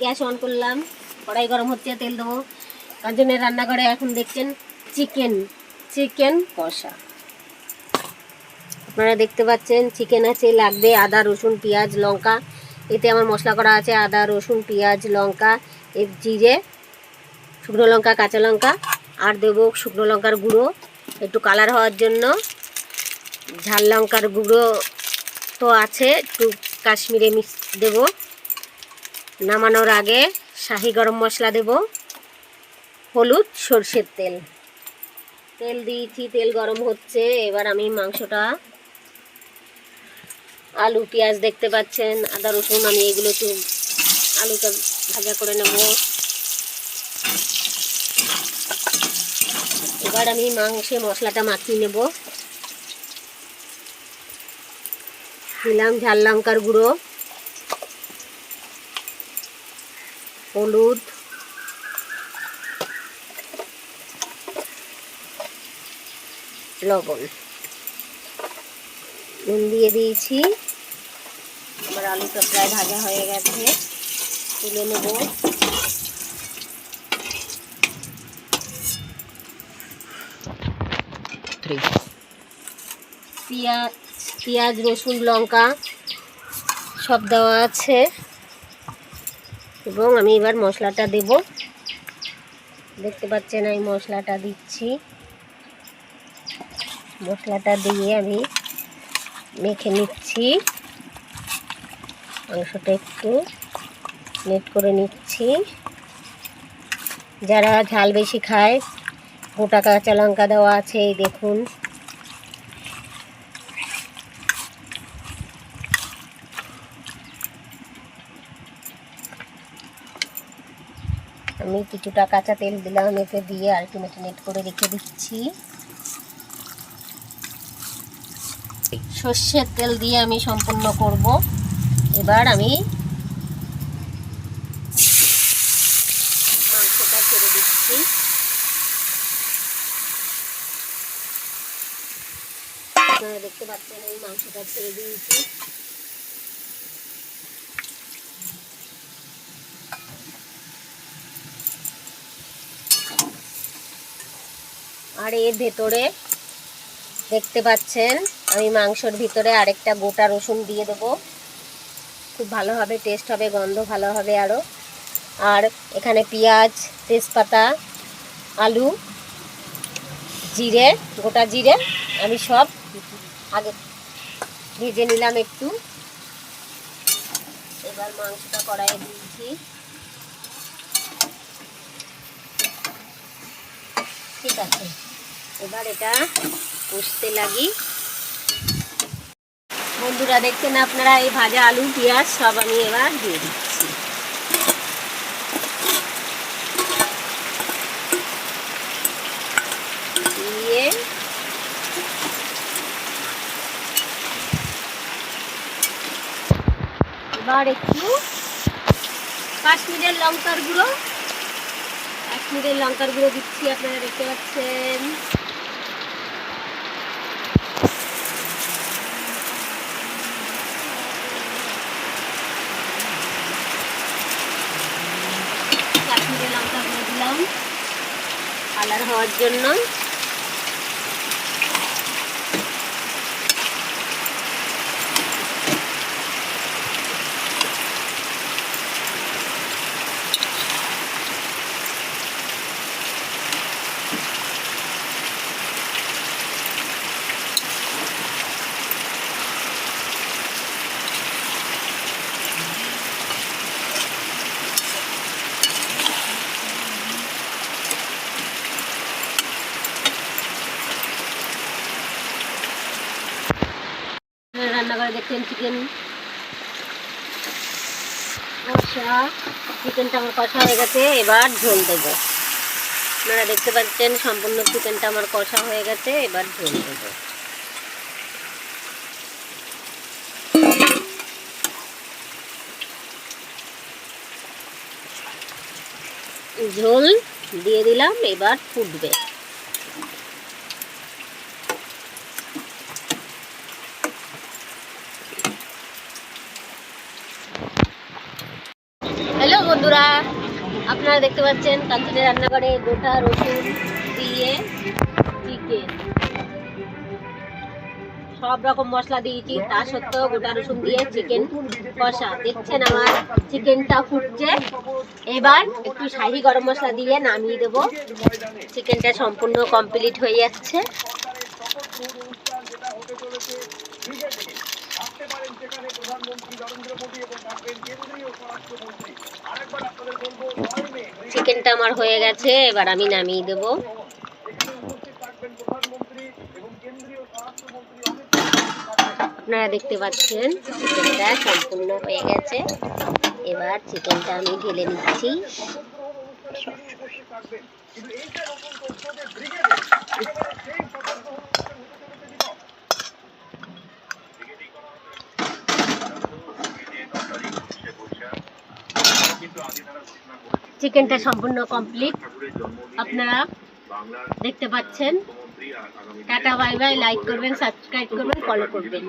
Gas on করলাম, কড়াই গরম হচ্ছে, তেল দেবো। কাঞ্চনের রান্নাঘরে এখন দেখছেন চিকেন কষা। আপনারা দেখতে পাচ্ছেন চিকেন আছে, লাগবে আদা রসুন পেঁয়াজ লঙ্কা। এতে আমার মশলা করা আছে আদা রসুন পেঁয়াজ লঙ্কা, জিরে, শুকনো লঙ্কা কাঁচা লঙ্কা, আর দেবো শুকনো লঙ্কার গুঁড়ো একটু কালার হওয়ার জন্য। ঝাল লঙ্কার গুঁড়ো তো আছে, একটু কাশ্মীরে মিক্স দেব। নামানোর আগে শাহি গরম মশলা দেব, হলুদ, সরষের তেল দিয়েছি, তেল গরম হচ্ছে। এবার আমি মাংসটা, আলু পেঁয়াজ দেখতে পাচ্ছেন, আদা রসুন, আমি এগুলো একটু আলুটা ভাজা করে নেব। এবার আমি মাংসে মশলাটা মাখিয়ে নেব। দিলাম ঝাল লঙ্কার গুঁড়ো, হলুদ, লবণ, নুন দিয়ে দিয়েছি। আমার আলুটা প্রায় ভাজা হয়ে গেছে, তুলে নেব। পেঁয়াজ রসুন লঙ্কা সব দেওয়া আছে এবং আমি এবার মশলাটা দেব। দেখতে পাচ্ছেন আমি মশলাটা দিচ্ছি। মশলাটা দিয়ে আমি মেখে নিচ্ছি, মাংসটা একটু নেট করে নিচ্ছি। যারা ঝাল বেশি খায় গোটা কাঁচা লঙ্কা দেওয়া আছে, এই দেখুন। আমি কিছুটা কাঁচা তেল দিলাম, এতে দিয়ে আর একটু মেরিনেট করে রেখে দিচ্ছি। সর্ষের তেল দিয়ে আমি সম্পূর্ণ করব। এবার আমি মাংসটা ছেড়ে দিচ্ছি। আপনারা দেখতে পাচ্ছেন এই মাংসটা ছেড়ে দিয়েছি। আর এর ভেতরে দেখতে পাচ্ছেন আমি মাংসর ভিতরে আরেকটা গোটা রসুন দিয়ে দেবো। খুব ভালো হবে, টেস্ট হবে, গন্ধ ভালো হবে আরও। আর এখানে পেঁয়াজ, তেজপাতা, আলু, জিরে, গোটা জিরে আমি সব আগে ভেজে নিলাম একটু। এবার মাংসটা কড়াইয়ে দিয়েছি। ঠিক আছে, এবার এটা কষতে লাগি। বন্ধুরা দেখছেন আপনারা এই ভাজা আলু পেঁয়াজ সব আমি এবার দিয়ে দিচ্ছি। দিয়ে এবার একটু কাশ্মীরের লঙ্কার গুঁড়ো দিচ্ছি, আপনারা দেখতে পাচ্ছেন। কাশ্মীরের লঙ্কা গুঁড়ো দিলাম কালার হওয়ার জন্য। রান্নাঘরে দেখছেন চিকেন কষা। চিকেনটা আমার কষা হয়ে গেছে, এবার ঝোল দেবো। আপনারা দেখতে পাচ্ছেন সম্পূর্ণ চিকেনটা আমার কষা হয়ে গেছে, এবার ঝোল দেবো। ঝোল দিয়ে দিলাম, এবার ফুটবে। হ্যালো বন্ধুরা, আপনারা দেখতে পাচ্ছেন কাঞ্চনের রান্নাঘরে গোটা রসুন দিয়ে চিকেন। সব রকম মশলা দিয়েছি, তা সত্ত্বেও গোটা রসুন দিয়ে চিকেন কষা। দেখছেন আমার চিকেনটা ফুটছে। এবার একটু শাহি গরম মশলা দিয়ে নামিয়ে দেবো। চিকেনটা সম্পূর্ণ কমপ্লিট হয়ে যাচ্ছে। চিকেনটা আমার হয়ে গেছে, এবার আমি নামিয়ে দেবো। আপনারা দেখতে পাচ্ছেন চিকেনটা সম্পূর্ণ হয়ে গেছে। এবার চিকেনটা আমি ঢেলে নিচ্ছি। চিকেনটা সম্পূর্ণ কমপ্লিট, আপনারা দেখতে পাচ্ছেন। টাটা বাই বাই, লাইক করবেন, সাবস্ক্রাইব করবেন, ফলো করবেন।